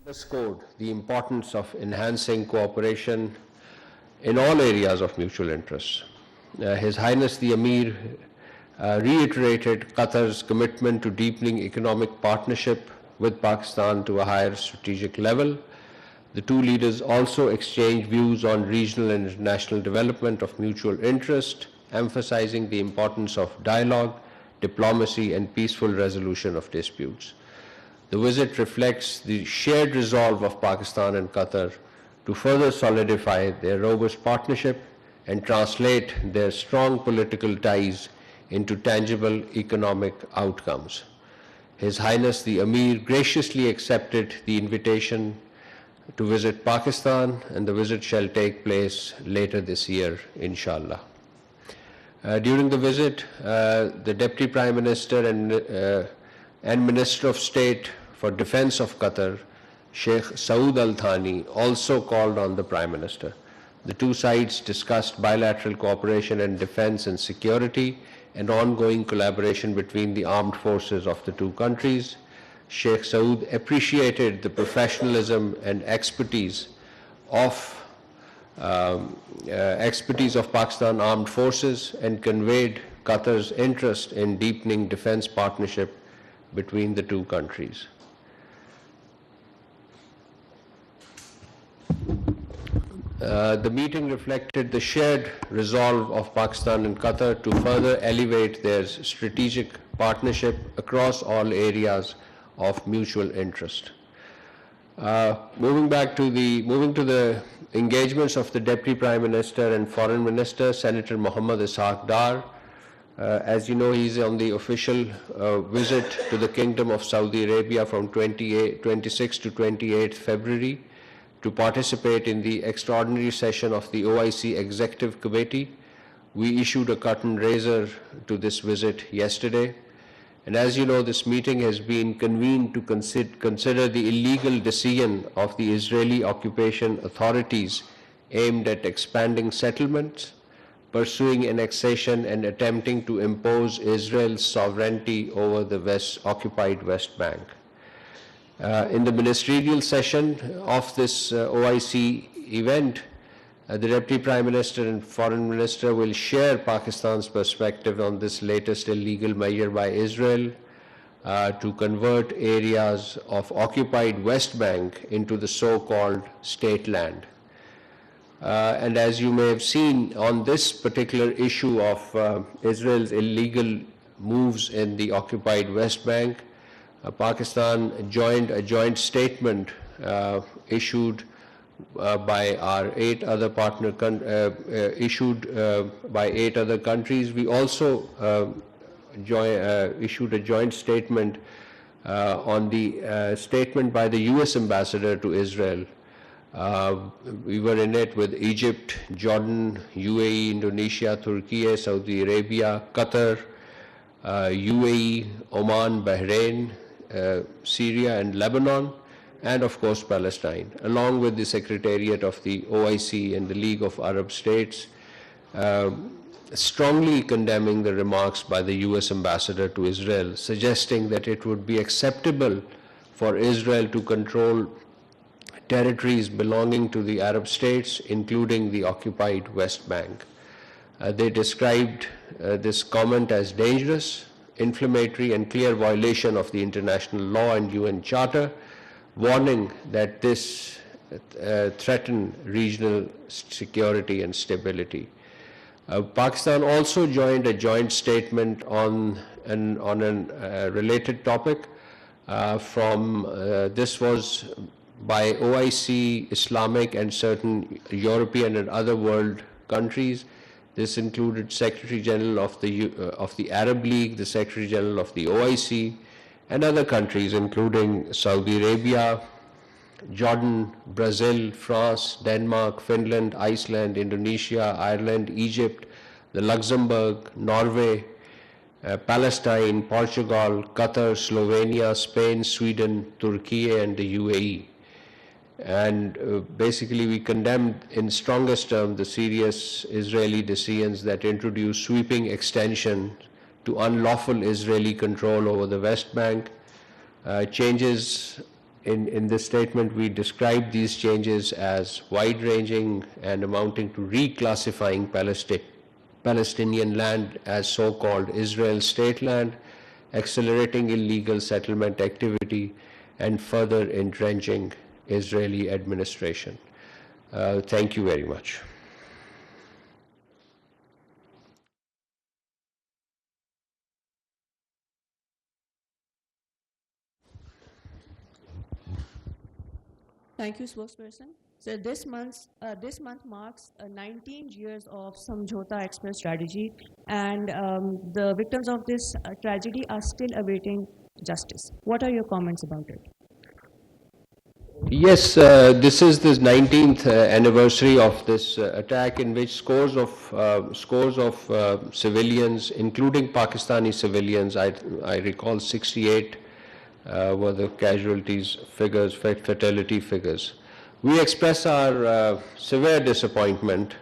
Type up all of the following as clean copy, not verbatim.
underscored the importance of enhancing cooperation in all areas of mutual interest. His Highness the Emir reiterated Qatar's commitment to deepening economic partnership with Pakistan to a higher strategic level. The two leaders also exchanged views on regional and international development of mutual interest, emphasizing the importance of dialogue, diplomacy, and peaceful resolution of disputes. The visit reflects the shared resolve of Pakistan and Qatar to further solidify their robust partnership and translate their strong political ties into tangible economic outcomes. His Highness the Emir graciously accepted the invitation to visit Pakistan, and the visit shall take place later this year, inshallah. During the visit, the Deputy Prime Minister and Minister of State for Defense of Qatar, Sheikh Saud Al Thani, also called on the Prime Minister. The two sides discussed bilateral cooperation in defense and security and ongoing collaboration between the armed forces of the two countries. Sheikh Saud appreciated the professionalism and expertise of Pakistan Armed Forces and conveyed Qatar's interest in deepening defense partnership between the two countries. The meeting reflected the shared resolve of Pakistan and Qatar to further elevate their strategic partnership across all areas of mutual interest. Moving to the engagements of the Deputy Prime Minister and Foreign Minister, Senator Mohammad Ishaq Dar. As you know, he's on the official visit to the Kingdom of Saudi Arabia from 26 to 28 February to participate in the extraordinary session of the OIC Executive Committee. We issued a curtain raiser to this visit yesterday. And as you know, this meeting has been convened to consider the illegal decision of the Israeli occupation authorities aimed at expanding settlements, pursuing annexation, and attempting to impose Israel's sovereignty over the occupied West Bank. In the ministerial session of this OIC event, the Deputy Prime Minister and Foreign Minister will share Pakistan's perspective on this latest illegal measure by Israel to convert areas of occupied West Bank into the so-called state land. And as you may have seen on this particular issue of Israel's illegal moves in the occupied West Bank, Pakistan joined a joint statement issued by our 8 other by 8 other countries. We also issued a joint statement on the statement by the US Ambassador to Israel. We were in it with Egypt, Jordan, UAE, Indonesia, Turkey, Saudi Arabia, Qatar, UAE, Oman, Bahrain, Syria and Lebanon, and of course Palestine, along with the Secretariat of the OIC and the League of Arab States, strongly condemning the remarks by the US Ambassador to Israel, suggesting that it would be acceptable for Israel to control territories belonging to the Arab states, including the occupied West Bank. They described this comment as dangerous, inflammatory, and clear violation of the international law and UN Charter, warning that this threatened regional security and stability. Pakistan also joined a joint statement on a related topic. This was by OIC, Islamic, and certain European and other world countries. This included Secretary General of the Arab League, the Secretary General of the OIC, and other countries including Saudi Arabia, Jordan, Brazil, France, Denmark, Finland, Iceland, Indonesia, Ireland, Egypt, the Luxembourg, Norway, Palestine, Portugal, Qatar, Slovenia, Spain, Sweden, Turkey, and the UAE. And basically we condemned in strongest terms the serious Israeli decisions that introduce sweeping extension to unlawful Israeli control over the West Bank, changes in this statement, we describe these changes as wide-ranging and amounting to reclassifying Palestinian land as so-called Israel state land, accelerating illegal settlement activity, and further entrenching Israeli administration. Thank you very much. Thank you, spokesperson. So this month marks 19 years of Samjhota Express tragedy, and the victims of this tragedy are still awaiting justice. What are your comments about it? Yes, this is the 19th anniversary of this attack, in which scores of civilians, including Pakistani civilians, I recall 68 were the casualties figures, fatality figures. We express our severe disappointment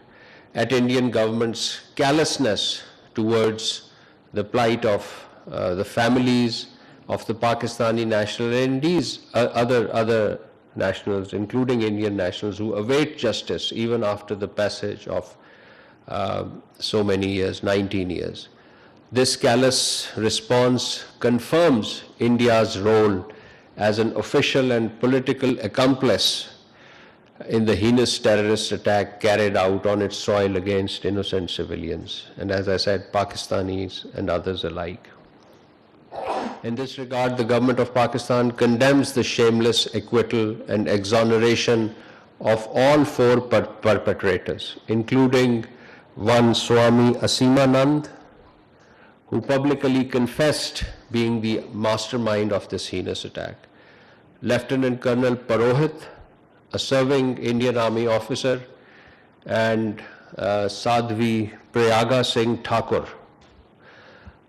at Indian government's callousness towards the plight of the families of the Pakistani national and these other nationals, including Indian nationals, who await justice even after the passage of so many years, 19 years. This callous response confirms India's role as an official and political accomplice in the heinous terrorist attack carried out on its soil against innocent civilians, and as I said, Pakistanis and others alike. In this regard, the government of Pakistan condemns the shameless acquittal and exoneration of all four perpetrators, including one Swami Asimanand, who publicly confessed being the mastermind of this heinous attack, Lieutenant Colonel Purohit, a serving Indian Army officer, and Sadhvi Prayaga Singh Thakur.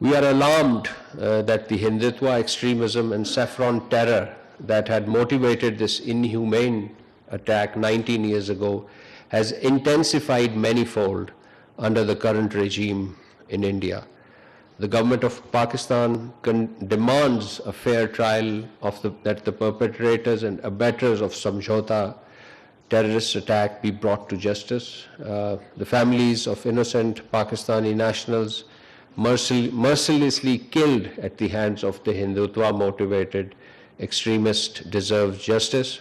We are alarmed that the Hindutva extremism and saffron terror that had motivated this inhumane attack 19 years ago has intensified manifold under the current regime in India. The government of Pakistan demands a fair trial that the perpetrators and abettors of Samjhota terrorist attack be brought to justice. The families of innocent Pakistani nationals mercilessly killed at the hands of the Hindutva motivated extremist deserve justice.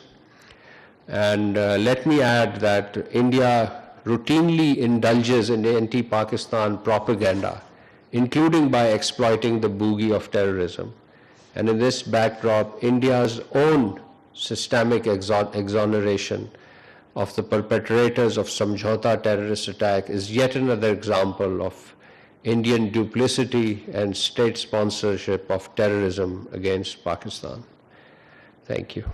And let me add that India routinely indulges in anti-Pakistan propaganda, including by exploiting the boogie of terrorism. And in this backdrop, India's own systemic exoneration of the perpetrators of Samjhota terrorist attack is yet another example of Indian duplicity and state sponsorship of terrorism against Pakistan. Thank you.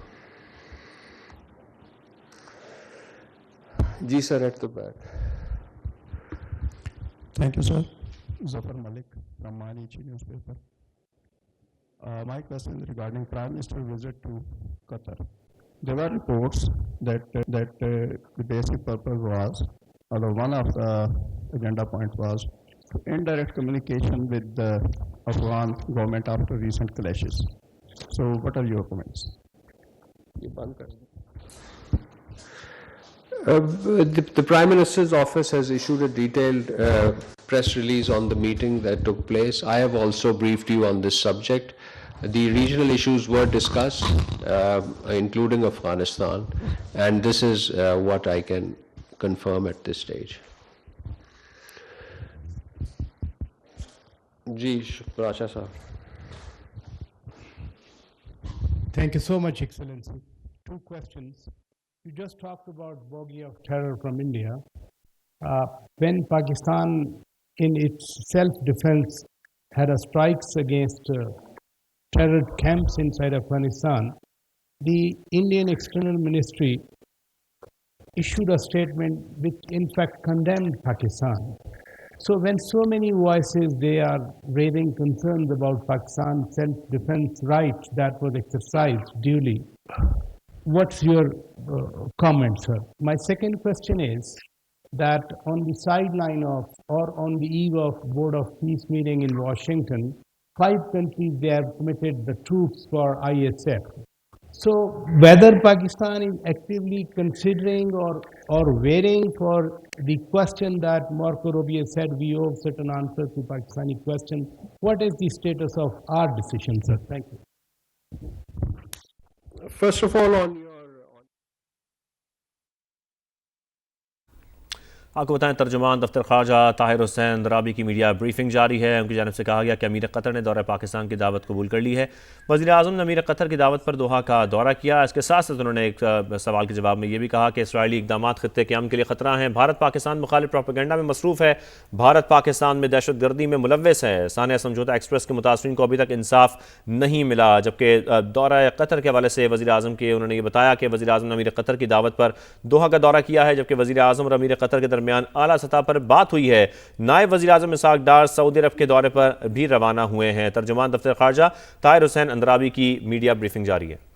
Ji sir, at the back. Thank you, sir. Zafar Malik from Mainichi newspaper. My question is regarding Prime Minister's visit to Qatar. There were reports that the basic purpose was, or one of the agenda point was, indirect communication with the Afghan government after recent clashes. So, what are your comments? The Prime Minister's office has issued a detailed press release on the meeting that took place. I have also briefed you on this subject. The regional issues were discussed, including Afghanistan, and this is what I can confirm at this stage. Thank you so much, Excellency. Two questions. You just talked about bogey of terror from India. When Pakistan, in its self-defense, had a strikes against terror camps inside Afghanistan, the Indian External Ministry issued a statement which in fact condemned Pakistan. So when so many voices, they are raising concerns about Pakistan's self-defense right that was exercised duly, what's your comment, sir? My second question is that on the sideline of, or on the eve of Board of Peace meeting in Washington, 5 countries, they have committed the troops for ISF. So whether Pakistan is actively considering or waiting for the question that Marco Rubio said we owe certain answer to Pakistani question, what is the status of our decision, sir? Thank you. First of all, on your आपको बताएं, तर्जुमान दफ्तर ख़ारजा ताहिर हुसैन अंद्राबी की media briefing जारी है। उनकी जानिब से कहा गया कि अमीर कतर ने दौरा पाकिस्तान की दावत कबूल कर ली है। वज़ीर आज़म ने अमीर कतर की दावत पर दोहा का दौरा किया। इसके साथ साथ उन्होंने एक सवाल के जवाब में ये भी कहा कि इसराइली इक़दाम ख़ित्ते के अमन के लिए ख़तरा हैं। भारत पाकिस्तान मुखालिफ प्रोपेगेंडा में मसरूफ़ है। भारत पाकिस्तान में दहशत गर्दी में मुलव्वस है। सानिया समझौता एक्सप्रेस के मुतासरीन को अभी तक इंसाफ नहीं मिला। जबकि दौरा कतर के हवाले से वज़ीर आज़म के उन्होंने ये बताया कि वज़ीर आज़म ने अमीर कतर की दावत पर दोहा का दौरा किया है, जबकि वज़ीर आज़म और अमीर कतर के दरमियान आला सतह पर बात हुई है। नायब वज़ीर आज़म इसहाक डार सऊदी अरब के दौरे पर भी रवाना हुए हैं। तर्जुमान दफ्तर ख़ारजा ताहिर हुसैन अंद्राबी की मीडिया ब्रीफिंग जारी है।